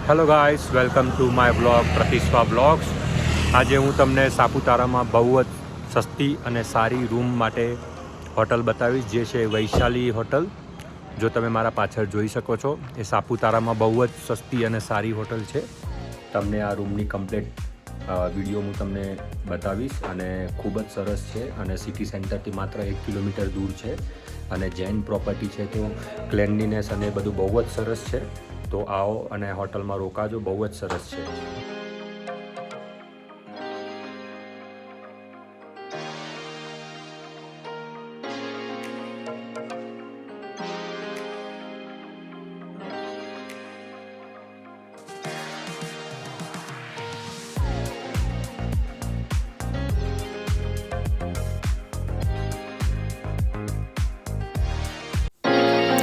Hello guys, welcome to my blog પ્રતિષ્ઠા blogs. આજે હું તમને સાપુતારામાં બહુ જ સસ્તી અને સારી રૂમ માટે હોટલ બતાવીશ, જે છે વૈશાલી હોટલ. જો તમે મારા પાછળ જોઈ શકો છો, એ સાપુતારામાં બહુ જ સસ્તી અને સારી હોટલ છે. તમને આ રૂમની કમ્પ્લીટ વિડીયો હું તમને બતાવીશ અને ખૂબ જ સરસ છે અને સિટી સેન્ટરથી માત્ર 1 કિલોમીટર દૂર છે અને જૈન પ્રોપર્ટી છે, તો ક્લેનલીનેસ અને બધું બહુ જ સરસ છે. તો આવો અને હોટલમાં રોકાજો, બહુ જ સરસ છે.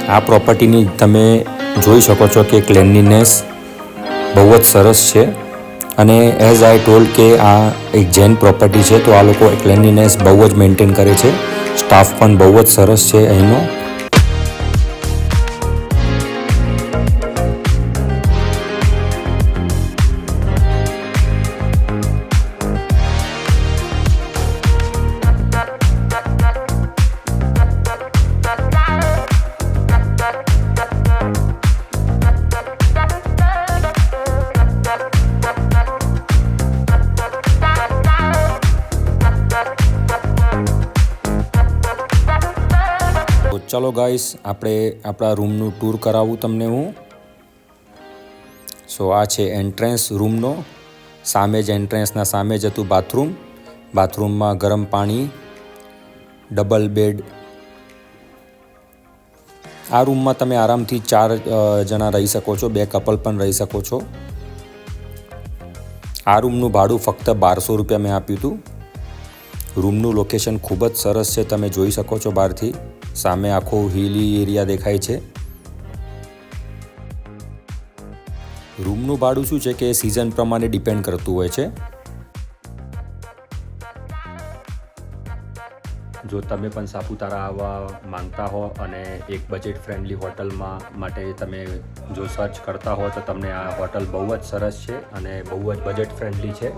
આ પ્રોપર્ટીની તમે જોઈ શકો છો કે ક્લેનલીનેસ બહુ જ સરસ છે અને એઝ આઈ ટોલ્ડ કે આ એક જૈન પ્રોપર્ટી છે, તો આ લોકો ક્લેનલીનેસ બહુ જ મેન્ટેન કરે છે. સ્ટાફ પણ બહુ જ સરસ છે અહીંનો. ચાલો ગાઈસ, આપણે આપણા રૂમનું ટૂર કરાવું તમને હું. સો આ છે એન્ટ્રન્સ રૂમનો. સામે જ એન્ટ્રન્સના સામે જ હતું બાથરૂમ. બાથરૂમમાં ગરમ પાણી, ડબલ બેડ. આ રૂમમાં તમે આરામથી 4 જણા રહી શકો છો, 2 કપલ પણ રહી શકો છો. આ રૂમનું ભાડું ફક્ત 1200 રૂપિયા મેં આપ્યું હતું. રૂમનું લોકેશન ખૂબ જ સરસ છે, તમે જોઈ શકો છો બહારથી. સામે આખો હિલી એરિયા દેખાય છે. રૂમનું ભાડું શું છે કે સિઝન પ્રમાણે ડિપેન્ડ કરતું હોય છે. જો તમે પણ સાપુતારા આવવા માંગતા હો અને એક બજેટ ફ્રેન્ડલી હોટલમાં માટે તમે જો સર્ચ કરતા હો, તો તમને આ હોટલ બહુ જ સરસ છે અને બહુ જ બજેટ ફ્રેન્ડલી છે.